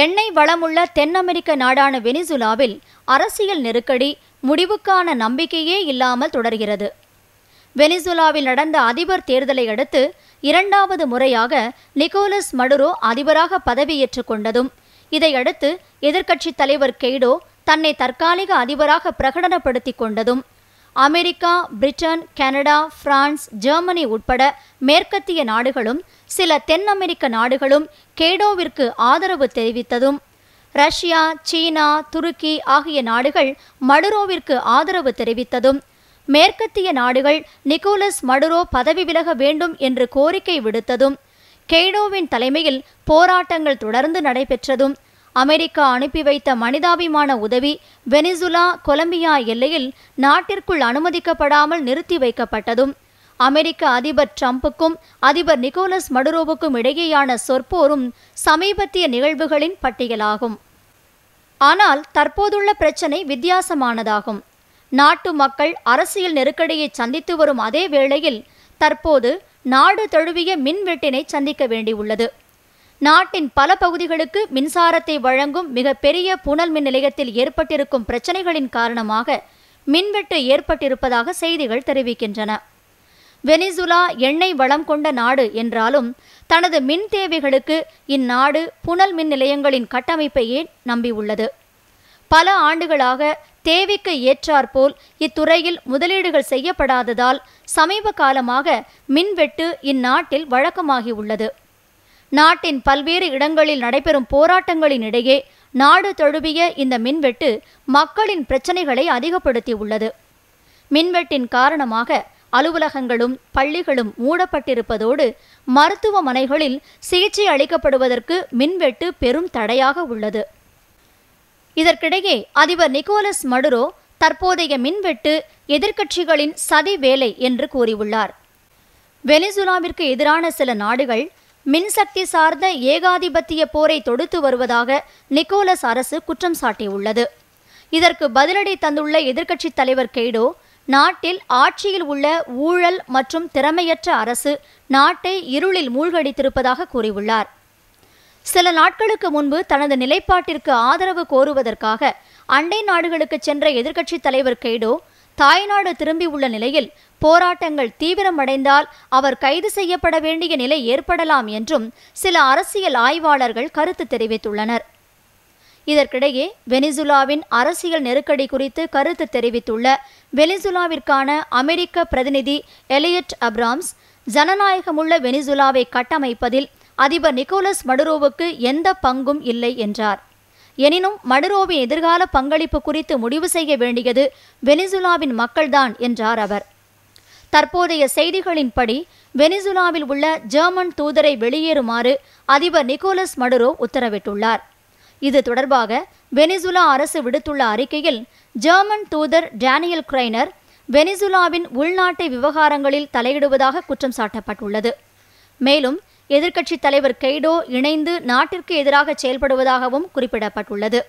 எண்ணெய் வளமுள்ள தென் அமெரிக்க நாடான வெனிசுலாவில் அரசியல் நெருக்கடி முடிவுக்கான நம்பிக்கையே இல்லாமல் தொடர்கிறது. வெனிசுலாவில் நடந்த அதிபர் தேர்தலை அடுத்து இரண்டாவது முறையாக நிக்கோலஸ் மடுரோ அதிபராக பதவியேற்றுக் கொண்டதும், இதையடுத்து எதிர்க்கட்சித் தலைவர் கெய்டோ தன்னை தற்காலிக அதிபராக பிரகடனப்படுத்திக் கொண்டதும், America, Britain, Canada, France, Germany உட்பட மேற்கத்திய நாடுகளும் சில தென் அமெரிக்க நாடுகளும் கெய்டோவிற்கு ஆதரவு தெரிவித்ததும், ரஷ்யா, சீனா, துருக்கி ஆகிய நாடுகள் மடுரோவிற்கு ஆதரவு தெரிவித்ததும், மேற்கத்திய நாடுகள் நிக்கோலஸ் மடுரோ பதவி விலக வேண்டும் என்று கோரிக்கை விடுத்ததும், கெய்டோவின் தலைமையில் போராட்டங்கள் தொடர்ந்து நடைபெற்றதும், அமெரிக்கா அனுப்பி வைத்த மனிதாபிமான உதவி வெனிசுலா, கொலம்பியா எல்லையில் நாட்டிற்குள் அனுமதிக்கப்படாமல் நிறுத்தி வைக்கப்பட்டதும், அமெரிக்க அதிபர் டிரம்புக்கும் அதிபர் நிக்கோலஸ் மடுரோவுக்கும் இடையேயான சொற்போரும் சமீபத்திய நிகழ்வுகளின் பட்டியலாகும். ஆனால் தற்போதுள்ள பிரச்சினை வித்தியாசமானதாகும். நாட்டு மக்கள் அரசியல் நெருக்கடியை சந்தித்து வரும் அதே வேளையில் தற்போது நாடு தழுவிய மின்வெட்டினை சந்திக்க வேண்டியுள்ளது. நாட்டின் பல பகுதிகளுக்கு மின்சாரத்தை வழங்கும் மிகப்பெரிய புனல் மின் நிலையத்தில் ஏற்பட்டிருக்கும் பிரச்சினைகளின் காரணமாக மின்வெட்டு ஏற்பட்டிருப்பதாக செய்திகள் தெரிவிக்கின்றன. வெனிசுலா எண்ணெய் வளம் கொண்ட நாடு என்றாலும் தனது மின் தேவைகளுக்கு இந்நாடு புனல் மின் நிலையங்களின் கட்டமைப்பையே நம்பியுள்ளது. பல ஆண்டுகளாக தேவைக்கு ஏற்றாற்போல் இத்துறையில் முதலீடுகள் செய்யப்படாததால் சமீப காலமாக மின்வெட்டு இந்நாட்டில் வழக்கமாகியுள்ளது. நாட்டின் பல்வேறு இடங்களில் நடைபெறும் போராட்டங்களின் இடையே நாடு தழுவிய இந்த மின்வெட்டு மக்களின் பிரச்சினைகளை அதிகப்படுத்தியுள்ளது. மின்வெட்டின் காரணமாக அலுவலகங்களும் பள்ளிகளும் மூடப்பட்டிருப்பதோடு மருத்துவமனைகளில் சிகிச்சை அளிக்கப்படுவதற்கு மின்வெட்டு பெரும் தடையாக உள்ளது. இதற்கிடையே அதிபர் நிக்கோலஸ் மடுரோ தற்போதைய மின்வெட்டு எதிர்க்கட்சிகளின் சதி வேலை என்று கூறியுள்ளார். வெனிசுலாவிற்கு எதிரான சில நாடுகள் மின்சக்தி சார்ந்த ஏகாதிபத்திய போரை தொடுத்து வருவதாக நிக்கோலஸ் அரசு குற்றம் சாட்டியுள்ளது. இதற்கு பதிலடி தந்துள்ள எதிர்க்கட்சித் தலைவர் கெய்டோ, நாட்டில் ஆட்சியில் உள்ள ஊழல் மற்றும் திறமையற்ற அரசு நாட்டை இருளில் மூழ்கடித்திருப்பதாக கூறியுள்ளார். சில நாட்களுக்கு முன்பு தனது நிலைப்பாட்டிற்கு ஆதரவு கோருவதற்காக அண்டை நாடுகளுக்கு சென்ற எதிர்க்கட்சித் தலைவர் கெய்டோ தாய்நாடு திரும்பியுள்ள நிலையில் போராட்டங்கள் தீவிரமடைந்தால் அவர் கைது செய்யப்பட வேண்டிய நிலை ஏற்படலாம் என்றும் சில அரசியல் ஆய்வாளர்கள் கருத்து தெரிவித்துள்ளனர். இதற்கிடையே வெனிசுலாவின் அரசியல் நெருக்கடி குறித்து கருத்து தெரிவித்துள்ள வெனிசுலாவிற்கான அமெரிக்க பிரதிநிதி எலியட் அப்ராம்ஸ், ஜனநாயகமுள்ள வெனிசுலாவை கட்டமைப்பதில் அதிபர் நிக்கோலஸ் மடுரோவுக்கு எந்த பங்கும் இல்லை என்றார். எனினும் மடுரோவின் எதிர்கால பங்களிப்பு குறித்து முடிவு செய்ய வேண்டியது வெனிசுலாவின் மக்கள்தான் என்றார் அவர். தற்போதைய செய்திகளின்படி வெனிசுலாவில் உள்ள ஜெர்மன் தூதரை வெளியேறுமாறு அதிபர் நிக்கோலஸ் மடுரோ உத்தரவிட்டுள்ளார். இது தொடர்பாக வெனிசுலா அரசு விடுத்துள்ள அறிக்கையில் ஜெர்மன் தூதர் டேனியல் கிரைனர் வெனிசுலாவின் உள்நாட்டு விவகாரங்களில் தலையிடுவதாக குற்றம் சாட்டப்பட்டுள்ளது. மேலும் எதிர்க்கட்சித் தலைவர் கெய்டோ இணைந்து நாட்டிற்கு எதிராக செயல்படுவதாகவும் குறிப்பிடப்பட்டுள்ளது.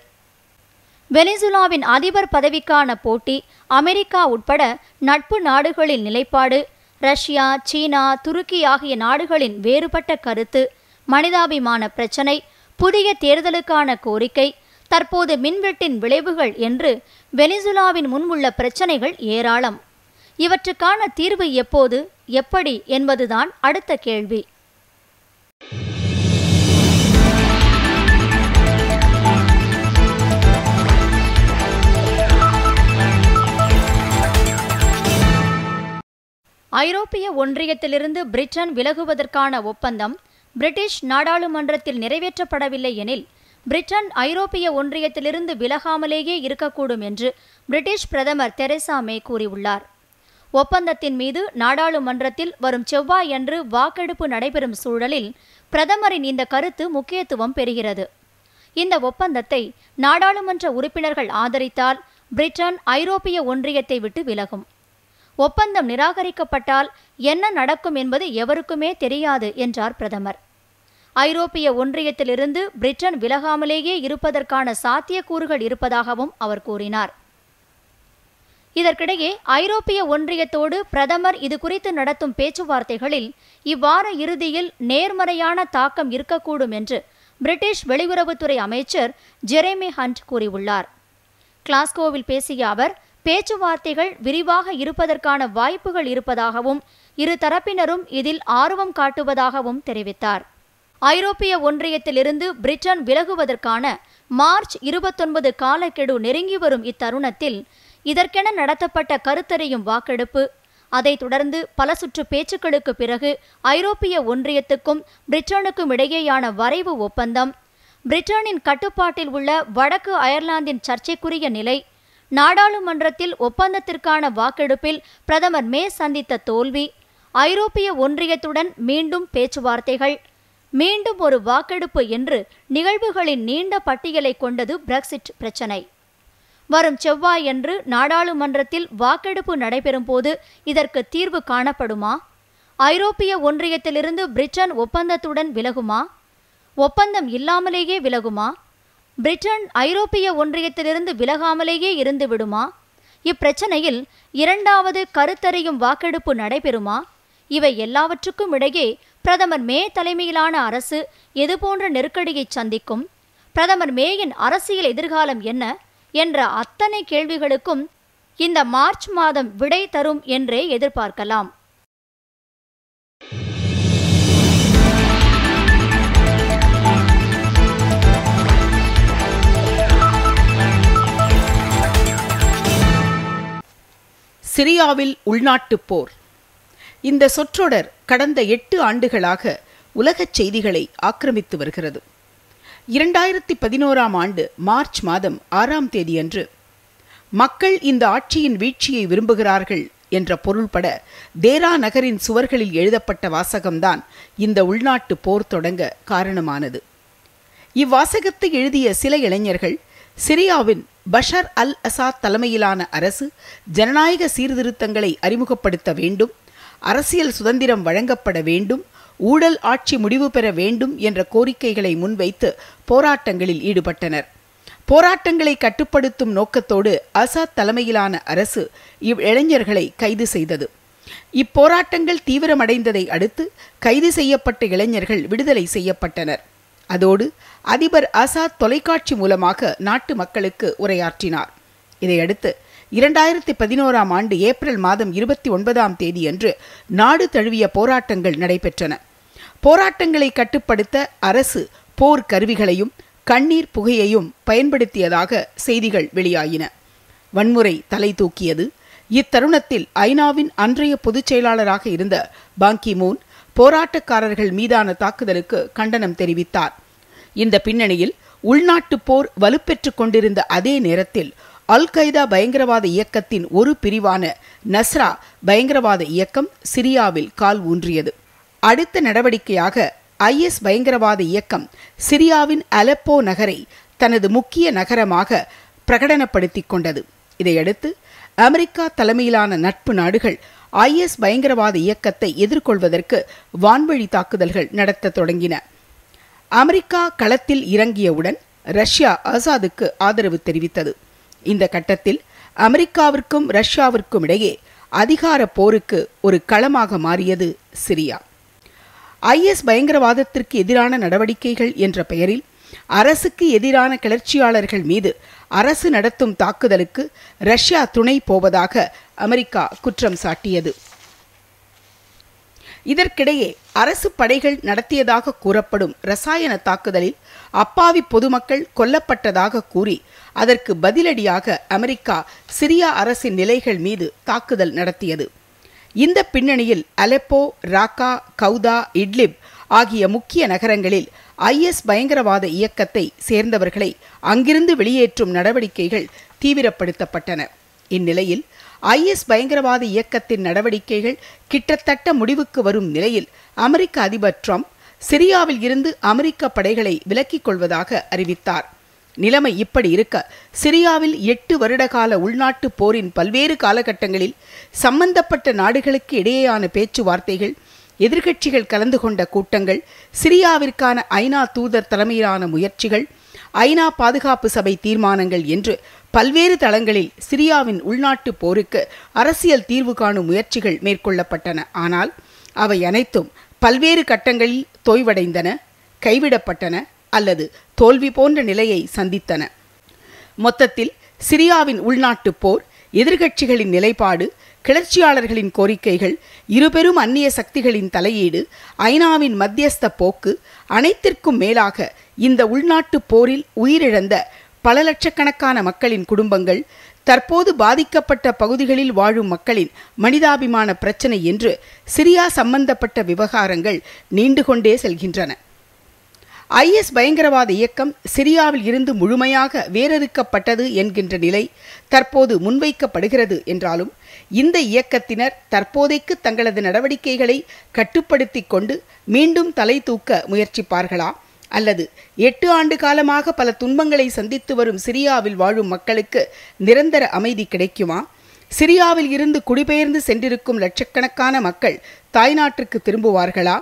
வெனிசுலாவின் அதிபர் பதவிக்கான போட்டி அமெரிக்கா உட்பட நட்பு நாடுகளின் நிலைப்பாடு, ரஷ்யா, சீனா, துருக்கி ஆகிய நாடுகளின் வேறுபட்ட கருத்து, மனிதாபிமான பிரச்சினை, புதிய தேர்தலுக்கான கோரிக்கை, தற்போது மின்வெட்டின் விளைவுகள் என்று வெனிசுலாவின் முன் உள்ள பிரச்சினைகள் ஏராளம். இவற்றுக்கான தீர்வு எப்போது, எப்படி என்பதுதான் அடுத்த கேள்வி. ஐரோப்பிய ஒன்றியத்திலிருந்து பிரிட்டன் விலகுவதற்கான ஒப்பந்தம் பிரிட்டிஷ் நாடாளுமன்றத்தில் நிறைவேற்றப்படவில்லை எனில் பிரிட்டன் ஐரோப்பிய ஒன்றியத்திலிருந்து விலகாமலேயே இருக்கக்கூடும் என்று பிரிட்டிஷ் பிரதமர் தெரேசா மே கூறியுள்ளார். ஒப்பந்தத்தின் மீது நாடாளுமன்றத்தில் வரும் செவ்வாயன்று வாக்கெடுப்பு நடைபெறும் சூழலில் பிரதமரின் இந்த கருத்து முக்கியத்துவம் பெறுகிறது. இந்த ஒப்பந்தத்தை நாடாளுமன்ற உறுப்பினர்கள் ஆதரித்தால் பிரிட்டன் ஐரோப்பிய ஒன்றியத்தை விட்டு விலகும். ஒப்பந்தம் நிராகரிக்கப்பட்டால் என்ன நடக்கும் என்பது எவருக்குமே தெரியாது என்றார் பிரதமர். ஐரோப்பிய ஒன்றியத்திலிருந்து பிரிட்டன் விலகாமலேயே இருப்பதற்கான சாத்தியக்கூறுகள் இருப்பதாகவும் அவர் கூறினார். இதற்கிடையே ஐரோப்பிய ஒன்றியத்தோடு பிரதமர் இது குறித்து நடத்தும் பேச்சுவார்த்தைகளில் இவ்வார இறுதியில் நேர்மறையான தாக்கம் இருக்கக்கூடும் என்று பிரிட்டிஷ் வெளியுறவுத்துறை அமைச்சர் ஜெரேமி ஹண்ட் கூறியுள்ளார். கிளாஸ்கோவில் பேசிய அவர், பேச்சுவார்த்தைகள் விரிவாக இருப்பதற்கான வாய்ப்புகள் இருப்பதாகவும் இரு தரப்பினரும் இதில் ஆர்வம் காட்டுவதாகவும் தெரிவித்தார். ஐரோப்பிய ஒன்றியத்திலிருந்து பிரிட்டன் விலகுவதற்கான மார்ச் 29 காலக்கெடு நெருங்கி வரும் இத்தருணத்தில் இதற்கென நடத்தப்பட்ட கருத்தறியும் வாக்கெடுப்பு, அதைத் தொடர்ந்து பல சுற்று பேச்சுக்களுக்கு பிறகு ஐரோப்பிய ஒன்றியத்துக்கும் பிரிட்டனுக்கும் இடையேயான வரைவு ஒப்பந்தம், பிரிட்டனின் கட்டுப்பாட்டில் உள்ள வடக்கு அயர்லாந்தின் சர்ச்சைக்குரிய நிலை, நாடாளுமன்றத்தில் ஒப்பந்தத்திற்கான வாக்கெடுப்பில் பிரதமர் மே சந்தித்த தோல்வி, ஐரோப்பிய ஒன்றியத்துடன் மீண்டும் பேச்சுவார்த்தைகள், மீண்டும் ஒரு வாக்கெடுப்பு என்று நிகழ்வுகளின் நீண்ட பட்டியலை கொண்டது பிரெக்சிட் பிரச்சினை. வரும் செவ்வாயன்று நாடாளுமன்றத்தில் வாக்கெடுப்பு நடைபெறும் போது இதற்கு தீர்வு காணப்படுமா? ஐரோப்பிய ஒன்றியத்திலிருந்து பிரிட்டன் ஒப்பந்தத்துடன் விலகுமா? ஒப்பந்தம் இல்லாமலேயே விலகுமா? பிரிட்டன் ஐரோப்பிய ஒன்றியத்திலிருந்து விலகாமலேயே இருந்து விடுமா? இப்பிரச்சனையில் இரண்டாவது கருத்தறியும் வாக்கெடுப்பு நடைபெறுமா? இவை எல்லாவற்றுக்கும் இடையே பிரதமர் மே தலைமையிலான அரசு எதுபோன்ற நெருக்கடியை சந்திக்கும்? பிரதமர் மேயின் அரசியல் எதிர்காலம் என்ன என்ற அத்தனை கேள்விகளுக்கும் இந்த மார்ச் மாதம் விடை தரும் என்றே எதிர்பார்க்கலாம். சிரியாவில் உள்நாட்டுப் போர். இந்த சொற்றொடர் கடந்த 8 ஆண்டுகளாக உலகச் செய்திகளை ஆக்கிரமித்து வருகிறது. 2011ஆம் ஆண்டு மார்ச் மாதம் 6ஆம் தேதியன்று மக்கள் இந்த ஆட்சியின் வீழ்ச்சியை விரும்புகிறார்கள் என்ற பொருள்பட தேரா நகரின் சுவர்களில் எழுதப்பட்ட வாசகம்தான் இந்த உள்நாட்டு போர் தொடங்க காரணமானது. இவ்வாசகத்தை எழுதிய சில இளைஞர்கள் சிரியாவின் பஷர் அல் அசாத் தலைமையிலான அரசு ஜனநாயக சீர்திருத்தங்களை அறிமுகப்படுத்த வேண்டும், அரசியல் சுதந்திரம் வழங்கப்பட வேண்டும், ஊழல் ஆட்சி முடிவு பெற வேண்டும் என்ற கோரிக்கைகளை முன்வைத்து போராட்டங்களில் ஈடுபட்டனர். போராட்டங்களை கட்டுப்படுத்தும் நோக்கத்தோடு அசாத் தலைமையிலான அரசு இளைஞர்களை கைது செய்தது. இப்போராட்டங்கள் தீவிரமடைந்ததை அடுத்து கைது செய்யப்பட்ட இளைஞர்கள் விடுதலை செய்யப்பட்டனர். அதோடு அதிபர் அசாத் தொலைக்காட்சி மூலமாக நாட்டு மக்களுக்கு உரையாற்றினார். இதையடுத்து 2011ஆம் ஆண்டு ஏப்ரல் மாதம் 29ஆம் தேதியன்று நாடு தழுவிய போராட்டங்கள் நடைபெற்றன. போராட்டங்களை கட்டுப்படுத்த அரசு போர் கருவிகளையும் கண்ணீர் புகையையும் பயன்படுத்தியதாக செய்திகள் வெளியாயின. வன்முறை தலை தூக்கியது. இத்தருணத்தில் ஐநாவின் அன்றைய பொதுச் செயலாளராக இருந்த பான் கி மூன் போராட்டக்காரர்கள் மீதான தாக்குதலுக்கு கண்டனம் தெரிவித்தார். இந்த பின்னணியில் உள்நாட்டு போர் வலுப்பெற்றுக் கொண்டிருந்த அதே நேரத்தில் அல் கைதா பயங்கரவாத இயக்கத்தின் ஒரு பிரிவான நஸ்ரா பயங்கரவாத இயக்கம் சிரியாவில் கால் ஊன்றியது. அடுத்த நடவடிக்கையாக IS பயங்கரவாத இயக்கம் சிரியாவின் அலெப்போ நகரை தனது முக்கிய நகரமாக பிரகடனப்படுத்திக் கொண்டது. இதையடுத்து அமெரிக்கா தலைமையிலான நட்பு நாடுகள் IS பயங்கரவாத இயக்கத்தை எதிர்கொள்வதற்கு வான்வழி தாக்குதல்கள் நடத்த தொடங்கின. அமெரிக்கா களத்தில் இறங்கியவுடன் ரஷ்யா ஆசாதுக்கு ஆதரவு தெரிவித்தது. இந்த கட்டத்தில் அமெரிக்காவிற்கும் ரஷ்யாவிற்கும் இடையே அதிகார போருக்கு ஒரு களமாக மாறியது சிரியா. IS பயங்கரவாதத்திற்கு எதிரான நடவடிக்கைகள் என்ற பெயரில் அரசுக்கு எதிரான கிளர்ச்சியாளர்கள் மீது அரசு நடத்தும் தாக்குதலுக்கு ரஷ்யா துணை போவதாக அமெரிக்கா குற்றம் சாட்டியது. இதற்கிடையே அரசு படைகள் நடத்தியதாக கூறப்படும் இரசாயன தாக்குதலில் அப்பாவி பொதுமக்கள் கொல்லப்பட்டதாக கூறி அதற்கு பதிலடியாக அமெரிக்கா சிரியா அரசின் நிலைகள் மீது தாக்குதல் நடத்தியது. இந்த பின்னணியில் அலெப்போ, ராக்கா, கவுதா, இட்லிப் ஆகிய முக்கிய நகரங்களில் IS பயங்கரவாத இயக்கத்தை சேர்ந்தவர்களை அங்கிருந்து வெளியேற்றும் நடவடிக்கைகள் தீவிரப்படுத்தப்பட்டன. இந்நிலையில் IS பயங்கரவாத இயக்கத்தின் நடவடிக்கைகள் கிட்டத்தட்ட முடிவுக்கு வரும் நிலையில் அமெரிக்க அதிபர் ட்ரம்ப் சிரியாவில் இருந்து அமெரிக்க படைகளை விலக்கிக் கொள்வதாக அறிவித்தார். நிலைமை இப்படி இருக்க சிரியாவில் 8 வருடகால உள்நாட்டு போரின் பல்வேறு காலகட்டங்களில் சம்பந்தப்பட்ட நாடுகளுக்கு இடையேயான பேச்சுவார்த்தைகள், எதிர்க்கட்சிகள் கலந்து கொண்ட கூட்டங்கள், சிரியாவிற்கான ஐநா தூதர் தலைமையிலான முயற்சிகள், ஐநா பாதுகாப்பு சபை தீர்மானங்கள் என்று பல்வேறு தளங்களில் சிரியாவின் உள்நாட்டு போருக்கு அரசியல் தீர்வு காணும் முயற்சிகள் மேற்கொள்ளப்பட்டன. ஆனால் அவை அனைத்தும் பல்வேறு கட்டங்களில் தொய்வடைந்தன, கைவிடப்பட்டன அல்லது தோல்வி போன்ற நிலையை சந்தித்தன. மொத்தத்தில் சிரியாவின் உள்நாட்டுப் போர், எதிர்க்கட்சிகளின் நிலைப்பாடு, கிளர்ச்சியாளர்களின் கோரிக்கைகள், இருபெரும் அந்நிய சக்திகளின் தலையீடு, ஐநாவின் மத்தியஸ்த போக்கு, அனைத்திற்கும் மேலாக இந்த உள்நாட்டுப் போரில் உயிரிழந்த பல லட்சக்கணக்கான மக்களின் குடும்பங்கள், தற்போது பாதிக்கப்பட்ட பகுதிகளில் வாழும் மக்களின் மனிதாபிமான பிரச்சினை என்று சிரியா சம்பந்தப்பட்ட விவகாரங்கள் நீண்டு கொண்டே செல்கின்றன. IS பயங்கரவாத இயக்கம் சிரியாவில் இருந்து முழுமையாக வேரறுக்கப்பட்டது என்கின்ற நிலை தற்போது முன்வைக்கப்படுகிறது என்றாலும், இந்த இயக்கத்தினர் தற்போதைக்கு தங்களது நடவடிக்கைகளை கட்டுப்படுத்தி கொண்டு மீண்டும் தலை தூக்க முயற்சிப்பார்களா, அல்லது 8 ஆண்டு காலமாக பல துன்பங்களை சந்தித்து வரும் சிரியாவில் வாழும் மக்களுக்கு நிரந்தர அமைதி கிடைக்குமா? சிரியாவில் இருந்து குடிபெயர்ந்து சென்றிருக்கும் லட்சக்கணக்கான மக்கள் தாய்நாட்டிற்கு திரும்புவார்களா?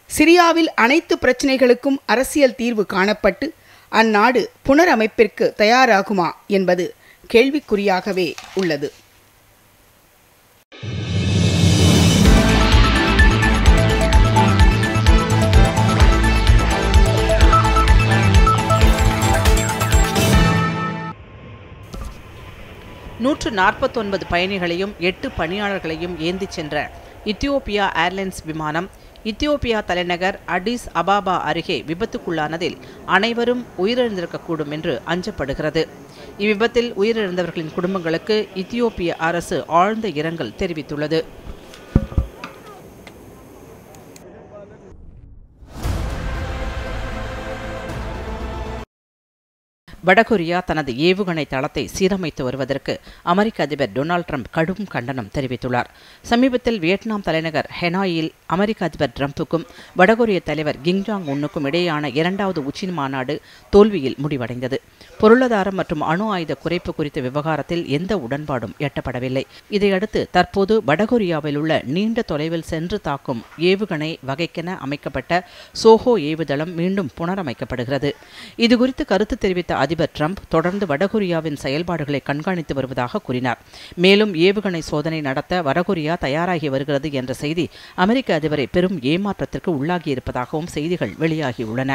சிரியாவில் அனைத்து பிரச்சினைகளுக்கும் அரசியல் தீர்வு காணப்பட்டு அந்நாடு புனரமைப்பிற்கு தயாராகுமா என்பது கேள்விக்குறியாகவே உள்ளது. நூற்று 49 பயணிகளையும் 8 பணியாளர்களையும் ஏந்திச் சென்ற இத்தியோப்பியா ஏர்லைன்ஸ் விமானம் இத்தியோப்பியா தலைநகர் அடிஸ் அபாபா அருகே விபத்துக்குள்ளானதில் அனைவரும் உயிரிழந்திருக்கக்கூடும் என்று அஞ்சப்படுகிறது. இவ்விபத்தில் உயிரிழந்தவர்களின் குடும்பங்களுக்கு இத்தியோப்பிய அரசு ஆழ்ந்த இரங்கல் தெரிவித்துள்ளது. வடகொரியா தனது ஏவுகணை தளத்தை சீரமைத்து வருவதற்கு அமெரிக்க அதிபர் டொனால்ட் ட்ரம்ப் கடும் கண்டனம் தெரிவித்துள்ளார். சமீபத்தில் வியட்நாம் தலைநகர் ஹெனாயில் அமெரிக்க அதிபர் ட்ரம்புக்கும் வடகொரிய தலைவர் கிம் ஜாங் உன்னுக்கும் இடையேயான 2வது உச்சி மாநாடு தோல்வியில் முடிவடைந்தது. பொருளாதாரம் மற்றும் அணு ஆயுத குறைப்பு குறித்த விவகாரத்தில் எந்த உடன்பாடும் எட்டப்படவில்லை. இதையடுத்து தற்போது வடகொரியாவில் உள்ள நீண்ட தொலைவில் சென்று தாக்கும் ஏவுகணை வகைக்கென அமைக்கப்பட்ட சோஹோ ஏவுதளம் மீண்டும் புனரமைக்கப்படுகிறது. இதுகுறித்து கருத்து தெரிவித்த அதிபர் ட்ரம்ப் தொடர்ந்து வடகொரியாவின் செயல்பாடுகளை கண்காணித்து வருவதாக கூறினார். மேலும் ஏவுகணை சோதனை நடத்த வடகொரியா தயாராகி வருகிறது என்ற செய்தி அமெரிக்க அதிபரை பெரும் ஏமாற்றத்திற்கு உள்ளாகியிருப்பதாகவும் செய்திகள் வெளியாகியுள்ளன.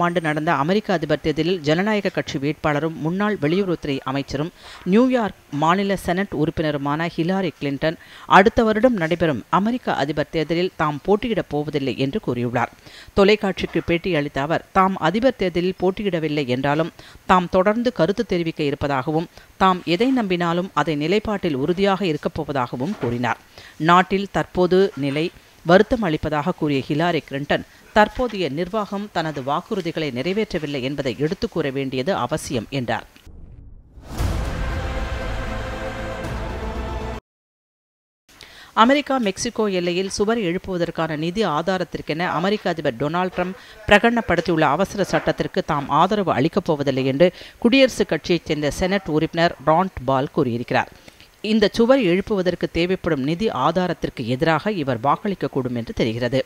ஆண்டு நடந்த அமெரிக்க அதிபர் தேர்தலில் ஜனநாயக கட்சி வேட்பாளரும் முன்னாள் வெளியுறவுத்துறை அமைச்சரும் நியூயார்க் மாநில செனட் உறுப்பினருமான ஹிலாரி கிளின்டன் அடுத்த வருடம் நடைபெறும் அமெரிக்க அதிபர் தேர்தலில் தாம் போட்டியிடப் போவதில்லை என்று கூறியுள்ளார். தொலைக்காட்சிக்கு பேட்டியளித்த அவர் தாம் அதிபர் தேர்தலில் போட்டியிடவில்லை என்றாலும் தாம் தொடர்ந்து கருத்து தெரிவிக்க இருப்பதாகவும் தாம் எதை நம்பினாலும் அதை நிலைப்பாட்டில் உறுதியாக இருக்கப் போவதாகவும் கூறினார். நாட்டில் தற்போது நிலை வருத்தம் அளிப்பதாக கூறிய ஹிலாரி கிளின்டன் தற்போதைய நிர்வாகம் தனது வாக்குறுதிகளை நிறைவேற்றவில்லை என்பதை எடுத்துக் கூற வேண்டியது அவசியம் என்றார். அமெரிக்கா மெக்சிகோ எல்லையில் சுவர் எழுப்புவதற்கான நிதி ஆதாரத்திற்கென அமெரிக்க அதிபர் டொனால்ட் ட்ரம்ப் பிரகடனப்படுத்தியுள்ள அவசர சட்டத்திற்கு தாம் ஆதரவு அளிக்கப் போவதில்லை என்று குடியரசுக் கட்சியைச் சேர்ந்த செனட் உறுப்பினர் ரான் பால் கூறியிருக்கிறார். இந்த சுவர் எழுப்புவதற்கு தேவைப்படும் நிதி ஆதாரத்திற்கு எதிராக இவர் வாக்களிக்கக்கூடும் என்று தெரிகிறது.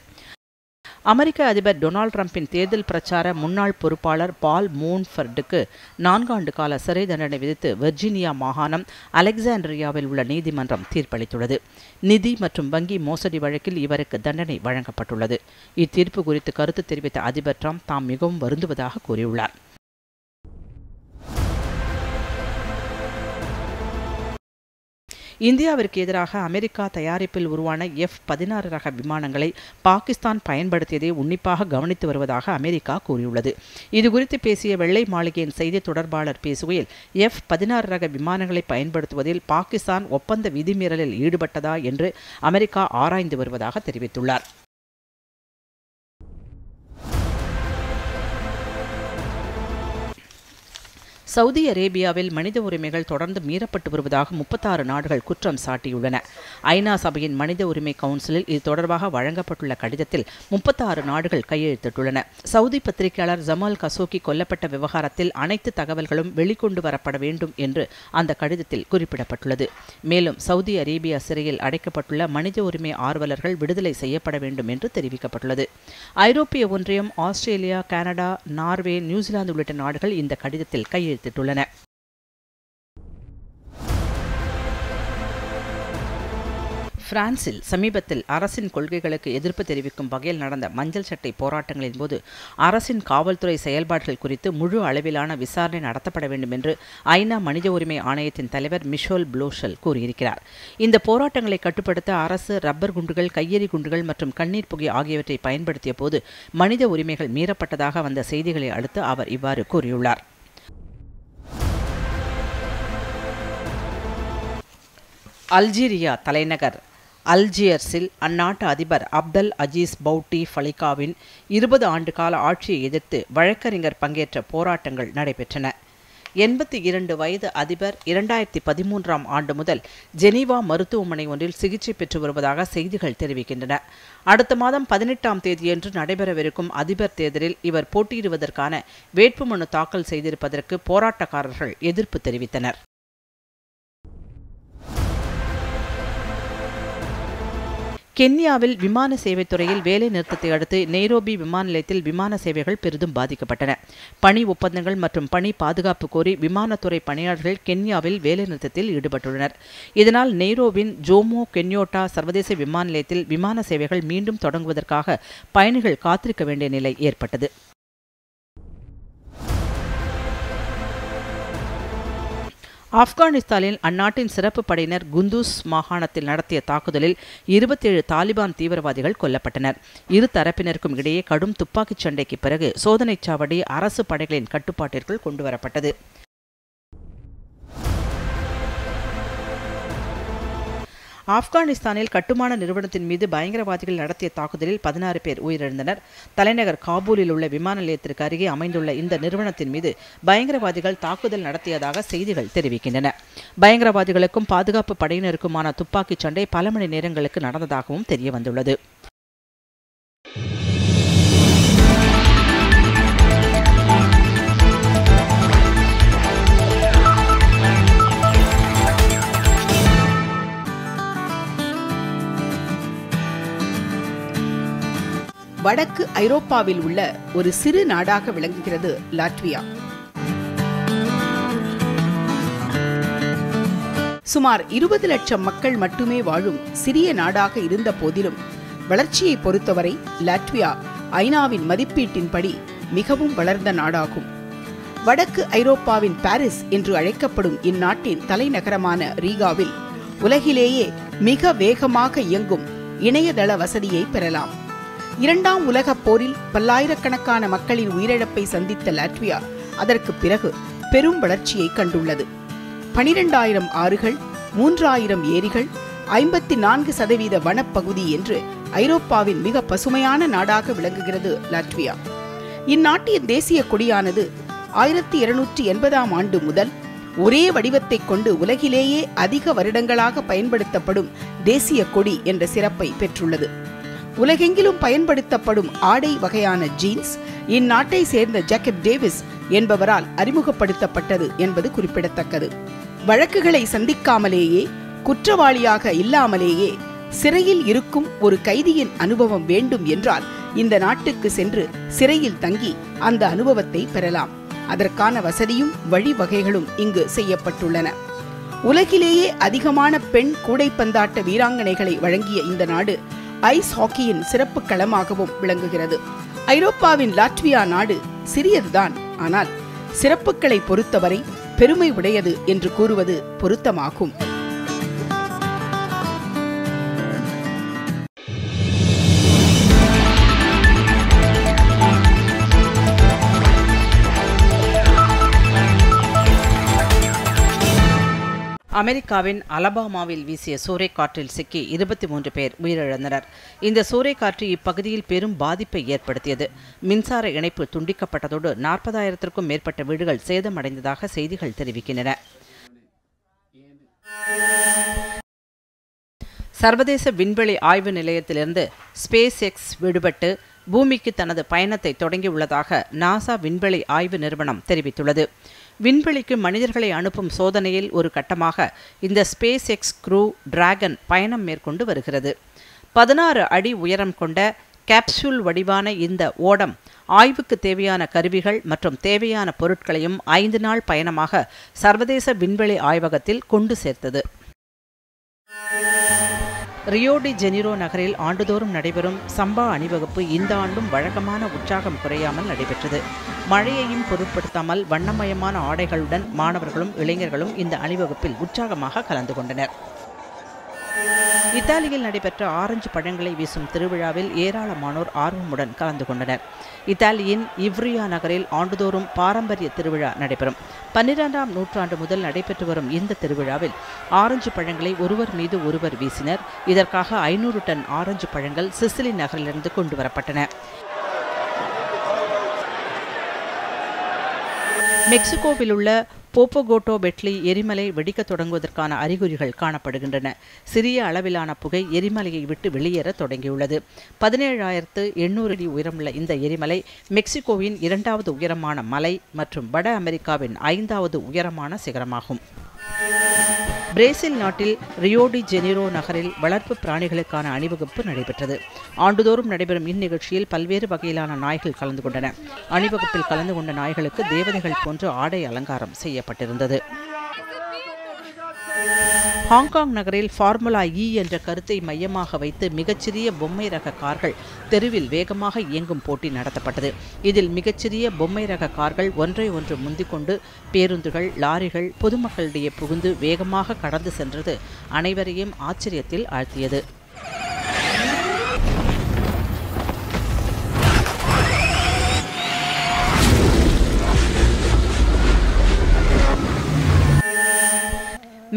அமெரிக்க அதிபர் டொனால்ட் ட்ரம்பின் தேர்தல் பிரச்சார முன்னாள் பொறுப்பாளர் பால் மோன்ஃபர்டுக்கு 4 ஆண்டு கால சிறை தண்டனை விதித்து வெர்ஜீனியா மாகாணம் அலெக்சாண்ட்ரியாவில் உள்ள நீதிமன்றம் தீர்ப்பளித்துள்ளது. நிதி மற்றும் வங்கி மோசடி வழக்கில் இவருக்கு தண்டனை வழங்கப்பட்டுள்ளது. இத்தீர்ப்பு குறித்து கருத்து தெரிவித்த அதிபர் ட்ரம்ப் தாம் மிகவும் வருந்துவதாக கூறியுள்ளார். இந்தியாவிற்கு எதிராக அமெரிக்கா தயாரிப்பில் உருவான F-16 ரக விமானங்களை பாகிஸ்தான் பயன்படுத்தியதை உன்னிப்பாக கவனித்து வருவதாக அமெரிக்கா கூறியுள்ளது. இதுகுறித்து பேசிய வெள்ளை மாளிகையின் செய்தி தொடர்பாளர் பேசுகையில் F-16 ரக விமானங்களை பயன்படுத்துவதில் பாகிஸ்தான் ஒப்பந்த விதிமீறலில் ஈடுபட்டதா என்று அமெரிக்கா ஆராய்ந்து வருவதாக தெரிவித்துள்ளார். சவுதி அரேபியாவில் மனித உரிமைகள் தொடர்ந்து மீறப்பட்டு வருவதாக 36 நாடுகள் குற்றம் சாட்டியுள்ளன. ஐநா சபையின் மனித உரிமை கவுன்சிலில் இது தொடர்பாக வழங்கப்பட்டுள்ள கடிதத்தில் 36 நாடுகள் கையெழுத்திட்டுள்ளன. சவுதி பத்திரிகையாளர் ஜமால் கசோகி கொல்லப்பட்ட விவகாரத்தில் அனைத்து தகவல்களும் வெளிக்கொண்டு வரப்பட வேண்டும் என்று அந்த கடிதத்தில் குறிப்பிடப்பட்டுள்ளது. மேலும் சவுதி அரேபியா சிறையில் அடைக்கப்பட்டுள்ள மனித உரிமை ஆர்வலர்கள் விடுதலை செய்யப்பட வேண்டும் என்று தெரிவிக்கப்பட்டுள்ளது. ஐரோப்பிய ஒன்றியம், ஆஸ்திரேலியா, கனடா, நார்வே, நியூசிலாந்து உள்ளிட்ட நாடுகள் இந்த கடிதத்தில் கையெழுத்திட்டுள்ளன. பிரான்சில் சமீபத்தில் அரசின் கொள்கைகளுக்கு எதிர்ப்பு தெரிவிக்கும் வகையில் நடந்த மஞ்சள் சட்டை போராட்டங்களின் போது அரசின் காவல்துறை செயல்பாடுகள் குறித்து முழு அளவிலான விசாரணை நடத்தப்பட வேண்டும் என்று ஐநா மனித உரிமை ஆணையத்தின் தலைவர் மிஷேல் ப்ளோஷல் கூறியிருக்கிறார். இந்த போராட்டங்களை கட்டுப்படுத்த அரசு ரப்பர் குண்டுகள், கையெறி குண்டுகள் மற்றும் கண்ணீர் புகை ஆகியவற்றை பயன்படுத்திய போது மனித உரிமைகள் மீறப்பட்டதாக வந்த செய்திகளை அடுத்து அவர் இவ்வாறு கூறியுள்ளார். அல்ஜீரியா தலைநகர் அல்ஜியர்ஸில் அந்நாட்டு அதிபர் அப்தல் அஜீஸ் பௌட்டி ஃபலிகாவின் 20 ஆண்டு கால ஆட்சியை எதிர்த்து வழக்கறிஞர் பங்கேற்ற போராட்டங்கள் நடைபெற்றன. 82 வயது அதிபர் 2013ஆம் ஆண்டு முதல் ஜெனீவா மருத்துவமனை ஒன்றில் சிகிச்சை பெற்று வருவதாக செய்திகள் தெரிவிக்கின்றன. அடுத்த மாதம் 18ஆம் தேதியன்று நடைபெறவிருக்கும் அதிபர் தேர்தலில் இவர் போட்டியிடுவதற்கான வேட்புமனு தாக்கல் செய்திருப்பதற்கு போராட்டக்காரர்கள் எதிர்ப்பு தெரிவித்தனர். கென்யாவில் விமான சேவைத்துறையில் வேலை நிறுத்தத்தை அடுத்து நெய்ரோபி விமான நிலையத்தில் விமான சேவைகள் பெரிதும் பாதிக்கப்பட்டன. பணி ஒப்பந்தங்கள் மற்றும் பணி பாதுகாப்பு கோரி விமானத்துறை பணியாளர்கள் கென்யாவில் வேலை நிறுத்தத்தில் ஈடுபட்டுள்ளனர். இதனால் நெய்ரோபியின் ஜோமோ கென்யோட்டா சர்வதேச விமான நிலையத்தில் விமான சேவைகள் மீண்டும் தொடங்குவதற்காக பயணிகள் காத்திருக்க வேண்டிய நிலை ஏற்பட்டது. ஆப்கானிஸ்தானில் அந்நாட்டின் சிறப்பு படையினர் குந்தூஸ் மாகாணத்தில் நடத்திய தாக்குதலில் 27 தாலிபான் தீவிரவாதிகள் கொல்லப்பட்டனர். இரு தரப்பினருக்கும் இடையே கடும் துப்பாக்கிச் சண்டைக்கு பிறகு சோதனைச் சாவடி அரசு படைகளின் கட்டுப்பாட்டிற்குள் கொண்டுவரப்பட்டது. ஆப்கானிஸ்தானில் கட்டுமான நிறுவனத்தின் மீது பயங்கரவாதிகள் நடத்திய தாக்குதலில் 16 பேர் உயிரிழந்தனர். தலைநகர் காபூலில் உள்ள விமான நிலையத்திற்கு அருகே அமைந்துள்ள இந்த நிறுவனத்தின் மீது பயங்கரவாதிகள் தாக்குதல் நடத்தியதாக செய்திகள் தெரிவிக்கின்றன. பயங்கரவாதிகளுக்கும் பாதுகாப்பு படையினருக்குமான துப்பாக்கிச் சண்டை பல மணி நேரங்களுக்கு நடந்ததாகவும் தெரியவந்துள்ளது. வடக்கு ஐரோப்பாவில் உள்ள ஒரு சிறு நாடாக விளங்குகிறது லாட்வியா. சுமார் 20 லட்சம் மக்கள் மட்டுமே வாழும் சிறிய நாடாக இருந்த போதிலும் வளர்ச்சியை பொறுத்தவரை லாட்வியா ஐநாவின் மதிப்பீட்டின்படி மிகவும் வளர்ந்த நாடாகும். வடக்கு ஐரோப்பாவின் பாரிஸ் என்று அழைக்கப்படும் இந்நாட்டின் தலைநகரமான ரீகாவில் உலகிலேயே மிக வேகமாக இயங்கும் இணையதள வசதியை பெறலாம். 2ஆம் உலகப் போரில் பல்லாயிரக்கணக்கான மக்களின் உயிரிழப்பை சந்தித்த லாட்வியா அதற்கு பிறகு பெரும் வளர்ச்சியை கண்டுள்ளது. 12,000 ஆறுகள், 3,000 ஏரிகள், 54% வனப்பகுதி என்று ஐரோப்பாவின் மிக பசுமையான நாடாக விளங்குகிறது லாட்வியா. இந்நாட்டின் தேசிய கொடியானது 1280ஆம் ஆண்டு முதல் ஒரே வடிவத்தை கொண்டு உலகிலேயே அதிக வருடங்களாக பயன்படுத்தப்படும் தேசிய கொடி என்ற சிறப்பை பெற்றுள்ளது. உலகெங்கிலும் பயன்படுத்தப்படும் ஆடை வகையான ஜீன்ஸ் இந்நாட்டை சேர்ந்த ஜாக்கப் டேவிஸ் என்பவரால் அறிமுகப்படுத்தப்பட்டது என்பது குறிப்பிடத்தக்கது. வழக்குகளை சந்திக்காமலேயே, குற்றவாளியாக இல்லாமலேயே சிறையில் இருக்கும் ஒரு கைதியின் அனுபவம் வேண்டும் என்றால் இந்த நாட்டுக்கு சென்று சிறையில் தங்கி அந்த அனுபவத்தை பெறலாம். அதற்கான வசதியும் வழிவகைகளும் இங்கு செய்யப்பட்டுள்ளன. உலகிலேயே அதிகமான பெண் கூடைப்பந்தாட்ட வீராங்கனைகளை வழங்கிய இந்த நாடு ஐஸ் ஹாக்கியின் சிறப்பு களமாகவும் விளங்குகிறது. ஐரோப்பாவின் லாட்வியா நாடு சிறியதுதான், ஆனால் சிறப்புகளை பொறுத்தவரை பெருமை உடையது என்று கூறுவது பொருத்தமாகும். அமெரிக்காவின் அலபாமாவில் வீசிய சூறைக்காற்றில் சிக்கி 23 பேர் உயிரிழந்தனர். இந்த சூறைக்காற்று இப்பகுதியில் பெரும் பாதிப்பை ஏற்படுத்தியது. மின்சார இணைப்பு துண்டிக்கப்பட்டதோடு 40,000க்கும் மேற்பட்ட வீடுகள் சேதமடைந்ததாக செய்திகள் தெரிவிக்கின்றன. சர்வதேச விண்வெளி ஆய்வு நிலையத்திலிருந்து ஸ்பேஸ் எக்ஸ் விடுபட்டு பூமிக்கு தனது பயணத்தை தொடங்கியுள்ளதாக நாசா விண்வெளி ஆய்வு நிறுவனம் தெரிவித்துள்ளது. விண்வெளிக்கு மனிதர்களை அனுப்பும் சோதனையில் ஒரு கட்டமாக இந்த ஸ்பேஸ் எக்ஸ் க்ரூ டிராகன் பயணம் மேற்கொண்டு வருகிறது. 16 அடி உயரம் கொண்ட கேப்சூல் வடிவான இந்த ஓடம் ஆய்வுக்கு தேவையான கருவிகள் மற்றும் தேவையான பொருட்களையும் 5 நாள் பயணமாக சர்வதேச விண்வெளி ஆய்வகத்தில் கொண்டு சேர்த்தது. ரியோ டி ஜெனிரோ நகரில் ஆண்டுதோறும் நடைபெறும் சம்பா அணிவகுப்பு இந்த ஆண்டும் வழக்கமான உற்சாகம் குறையாமல் நடைபெற்றது. மழையையும் பொருட்படுத்தாமல் வண்ணமயமான ஆடைகளுடன் மாணவர்களும் இளைஞர்களும் இந்த அணிவகுப்பில் உற்சாகமாக கலந்து கொண்டனர். இத்தாலியில் நடைபெற்ற ஆரஞ்சு பழங்களை வீசும் திருவிழாவில் ஏராளமானோர் ஆர்வமுடன் கலந்து கொண்டனர். இத்தாலியின் இவ்ரியா நகரில் ஆண்டுதோறும் பாரம்பரிய திருவிழா நடைபெறும். 12ஆம் நூற்றாண்டு முதல் நடைபெற்று வரும் இந்த திருவிழாவில் ஆரஞ்சு பழங்களை ஒருவர் மீது ஒருவர் வீசினர். இதற்காக 500 டன் ஆரஞ்சு பழங்கள் சிசிலி நகரிலிருந்து கொண்டு வரப்பட்டன. மெக்சிகோவில் உள்ள போப்போகோட்டோ பெட்லி எரிமலை வெடிக்கத் தொடங்குவதற்கான அறிகுறிகள் காணப்படுகின்றன. சிறிய அளவிலான புகை எரிமலையை விட்டு வெளியேற தொடங்கியுள்ளது. 17,800 அடி உயரமுள்ள இந்த எரிமலை மெக்சிகோவின் 2வது உயரமான மலை மற்றும் வட அமெரிக்காவின் 5வது உயரமான சிகரமாகும். பிரேசில் நாட்டில் ரியோ டி ஜெனிரோ நகரில் வளர்ப்பு பிராணிகளுக்கான அணிவகுப்பு நடைபெற்றது. ஆண்டுதோறும் நடைபெறும் இந்நிகழ்ச்சியில் பல்வேறு வகையிலான நாய்கள் கலந்து கொண்டன. அணிவகுப்பில் கலந்து கொண்ட நாய்களுக்கு தேவதைகள் போன்ற ஆடை அலங்காரம் செய்யப்பட்டிருந்தது. ஹாங்காங் நகரில் ஃபார்முலா இ என்ற கருத்தை மையமாக வைத்து மிகச்சிறிய பொம்மை ரக கார்கள் தெருவில் வேகமாக இயங்கும் போட்டி நடத்தப்பட்டது. இதில் மிகச்சிறிய பொம்மை ரக கார்கள் ஒன்றை ஒன்று முந்திக்கொண்டு பேருந்துகள், லாரிகள் பொதுமக்களிடையே புகுந்து வேகமாக கடந்து சென்றது அனைவரையும் ஆச்சரியத்தில் ஆழ்த்தியது.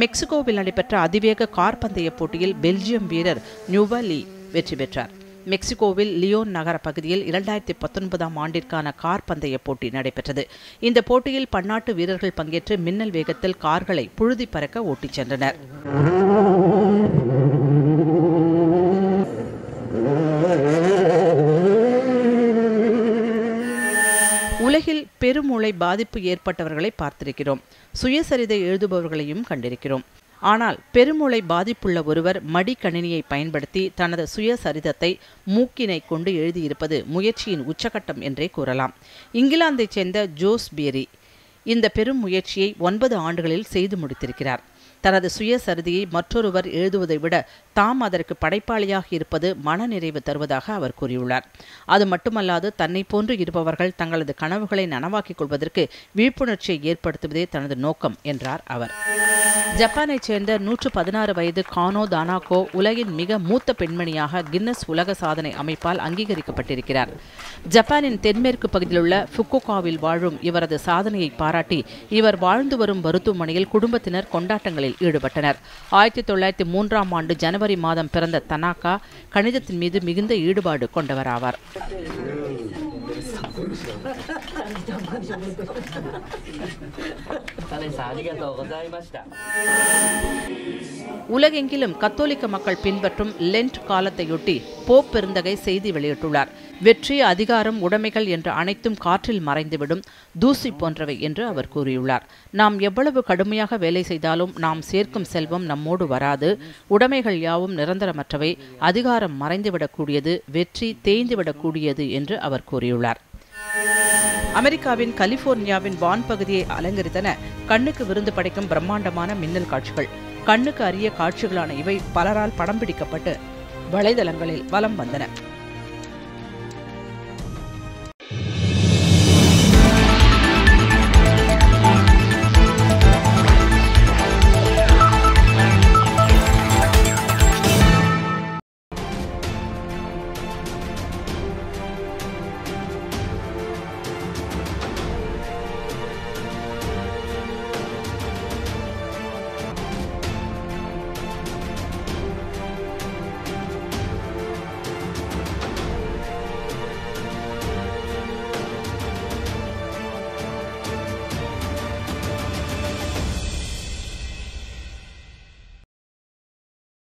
மெக்சிகோவில் நடைபெற்ற அதிவேக கார் பந்தய போட்டியில் பெல்ஜியம் வீரர் நியூவலி வெற்றி பெற்றார். மெக்சிகோவில் லியோன் நகர பகுதியில் 2019ஆம் ஆண்டிற்கான கார் பந்தய போட்டி நடைபெற்றது. இந்த போட்டியில் பன்னாட்டு வீரர்கள் பங்கேற்று மின்னல் வேகத்தில் கார்களை புழுதி பறக்க ஓட்டிச் சென்றனர். உலகில் பெருமூளை பாதிப்பு ஏற்பட்டவர்களை பார்த்திருக்கிறோம். சுயசரிதை எழுதுபவர்களையும் கண்டிருக்கிறோம். ஆனால் பெருமூளை பாதிப்புள்ள ஒருவர் மடிக்கணினியை பயன்படுத்தி தனது சுயசரிதத்தை மூக்கினை கொண்டு எழுதியிருப்பது முயற்சியின் உச்சகட்டம் என்றே கூறலாம். இங்கிலாந்தைச் சேர்ந்த ஜோஸ் பேரி இந்த பெரும் முயற்சியை 9 ஆண்டுகளில் செய்து முடித்திருக்கிறார். தனது சுயசரிதையை மற்றொருவர் எழுதுவதை விட தாம் அதற்கு படைப்பாளியாக இருப்பது மனநிறைவு தருவதாக அவர் கூறியுள்ளார். அது மட்டுமல்லாது தன்னை போன்று இருப்பவர்கள் தங்களது கனவுகளை நனவாக்கிக் கொள்வதற்கு விழிப்புணர்ச்சியை ஏற்படுத்துவதே தனது நோக்கம் என்றார் அவர். ஜப்பானைச் சேர்ந்த 116 வயது கானோ தானாகோ உலகின் மிக மூத்த பெண்மணியாக கின்னஸ் உலக சாதனை அமைப்பால் அங்கீகரிக்கப்பட்டிருக்கிறார். ஜப்பானின் தென்மேற்கு பகுதியில் உள்ள ஃபுகுகாவில் வாழும் இவரது சாதனையை பாராட்டி இவர் வாழ்ந்து வரும் மருத்துவமனையில் குடும்பத்தினர் கொண்டாட்டங்களில் ஈடுபட்டனர். 1903ஆம் ஆண்டு ஜனவரி மாதம் பிறந்த தனாகா கணிதத்தின் மீது மிகுந்த ஈடுபாடு கொண்டவராவார். உலகெங்கிலும் கத்தோலிக்க மக்கள் பின்பற்றும் லென்ட் காலத்தையொட்டி போப் பெருந்தகை செய்தி வெளியிட்டுள்ளார். வெற்றி, அதிகாரம், உடைமைகள் என்ற அனைத்தும் காற்றில் மறைந்துவிடும், தூசி போன்றவை என்று அவர் கூறியுள்ளார். நாம் எவ்வளவு கடுமையாக வேலை செய்தாலும் நாம் சேர்க்கும் செல்வம் நம்மோடு வராது. உடைமைகள் யாவும் நிரந்தரமற்றவை. அதிகாரம் மறைந்துவிடக்கூடியது, வெற்றி தேய்ந்துவிடக்கூடியது என்று அவர் கூறியுள்ளார். அமெரிக்காவின் கலிபோர்னியாவின் வான் பகுதியை அலங்கரித்தன கண்ணுக்கு விருந்து படைக்கும் பிரம்மாண்டமான மின்னல் காட்சிகள். கண்ணுக்கு அரிய காட்சிகளான இவை பலரால் படம் பிடிக்கப்பட்டு வலைதளங்களில் வலம் வந்தன.